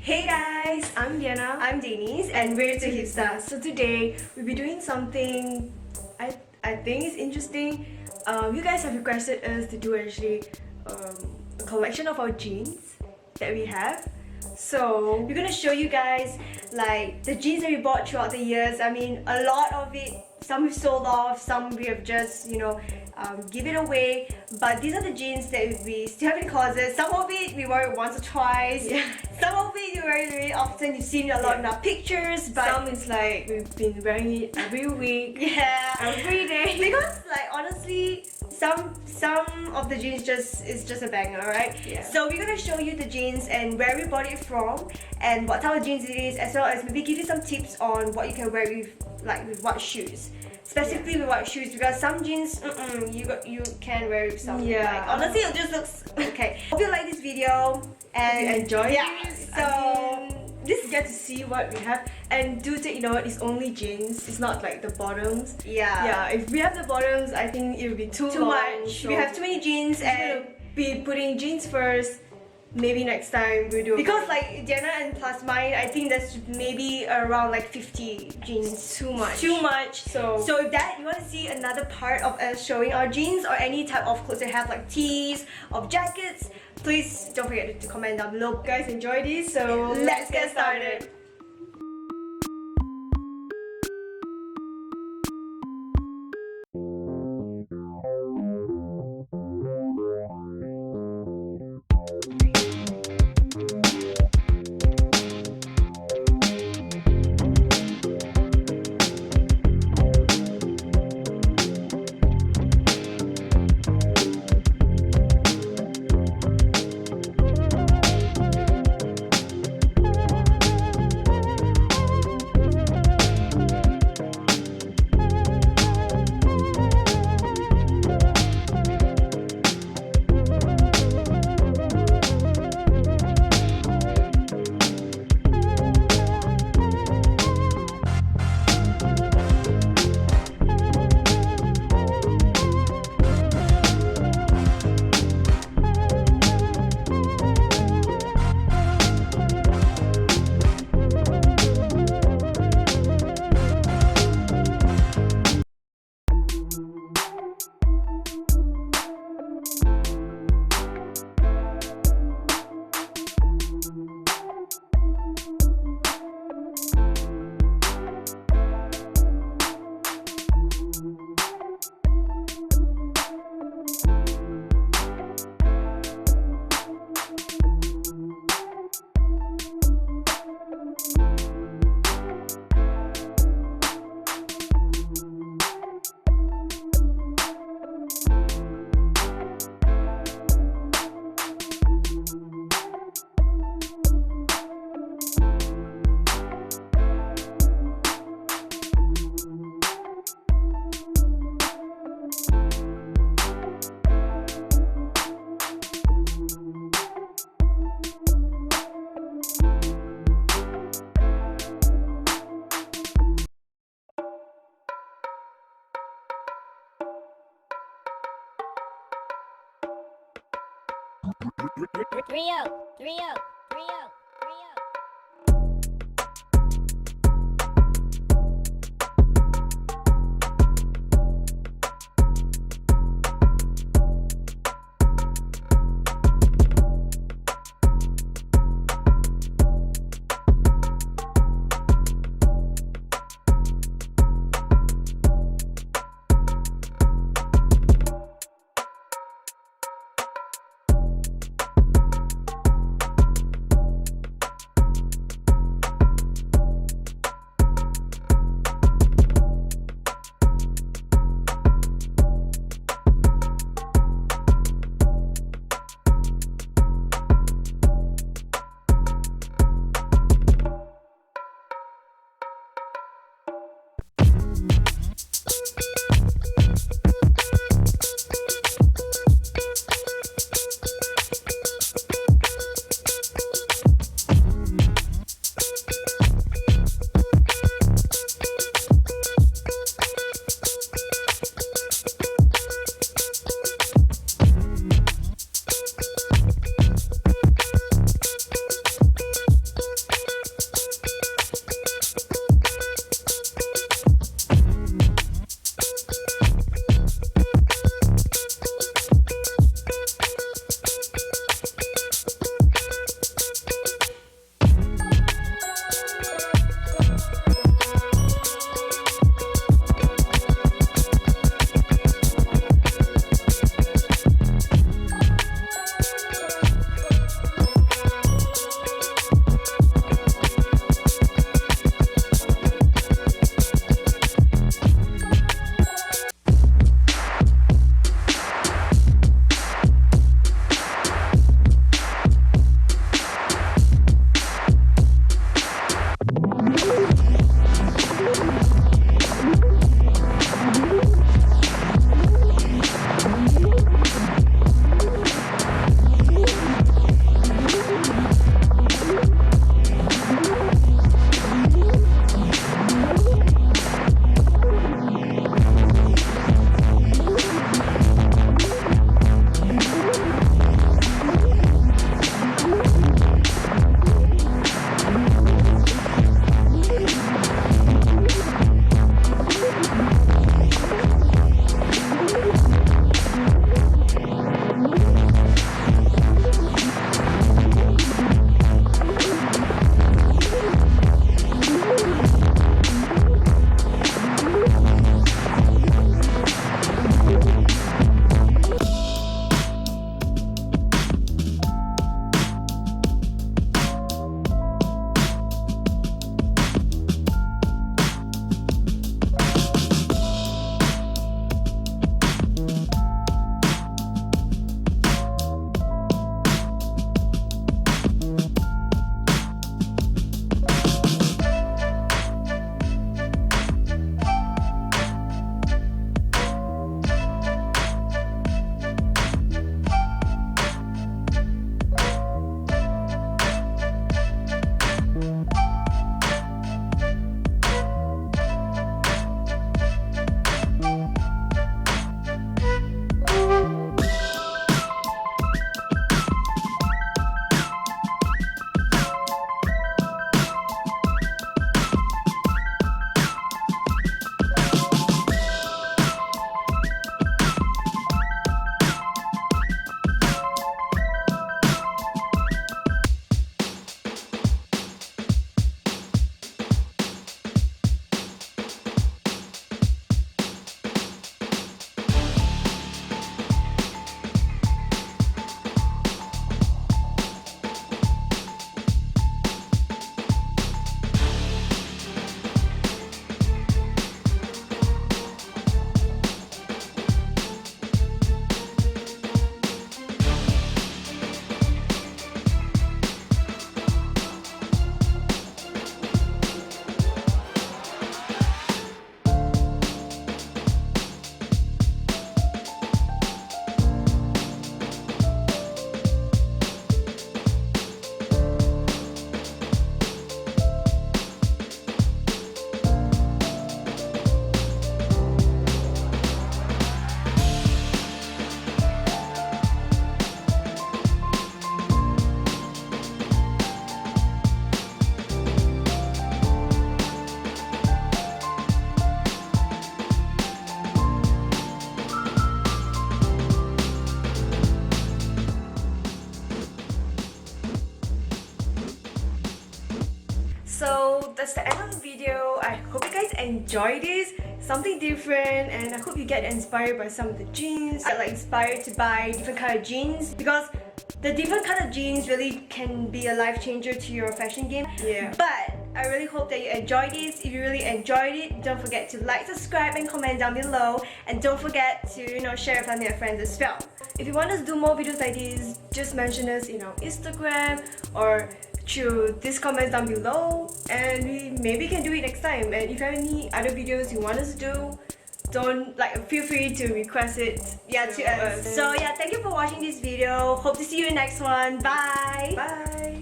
Hey guys, I'm Diana. I'm Denise And we're two hipsters. So today we'll be doing something I think is interesting. You guys have requested us to do actually a collection of our jeans that we have. So we're gonna show you guys like the jeans that we bought throughout the years. I mean, a lot of it, some we've sold off, some we have just give it away. But these are the jeans that we still have in the closet. Some of it we wear it once or twice. Yeah. Some of it you wear it really often. You've seen it a lot in our pictures. But Some is like we've been wearing it every week. yeah, Every day. because like honestly, some of the jeans is just a banger, right? Yeah. So we're gonna show you the jeans and where we bought it from and what type of jeans it is, as well as maybe give you some tips on what you can wear with what shoes. Specifically with what shoes, because some jeans you can wear with some. Yeah. Like, honestly, it just looks okay. Hope you like this video and You enjoy yeah. it. So This you get to see what we have, and do take note, it's only jeans. It's not like the bottoms. yeah. If we have the bottoms, I think it would be too Too long, much. so We have too many jeans we're gonna and be putting jeans first. Maybe next time we do. because like Diana and plus mine, I think that's maybe around like 50 jeans. it's too much. Too much. So So if that you want to see another part of us showing our jeans or any type of clothes that have like tees or jackets, please don't forget to comment down below. you guys enjoy this. So Let's get started. Rio, Rio, Rio. so that's the end of the video. I hope you guys enjoy this, something different, and I hope you get inspired by some of the jeans. I get like inspired to buy different kind of jeans because the different kind of jeans really can be a life changer to your fashion game. Yeah. But I really hope that you enjoyed this. If you really enjoyed it, don't forget to like, subscribe, and comment down below. And don't forget to share with family and friends as well. If you want us to do more videos like this, just mention us in our Instagram or through this comments down below, and we maybe can do it next time. And if you have any other videos you want us to do, don't feel free to request it To us. So yeah, thank you for watching this video. Hope to see you in the next one. Bye. Bye.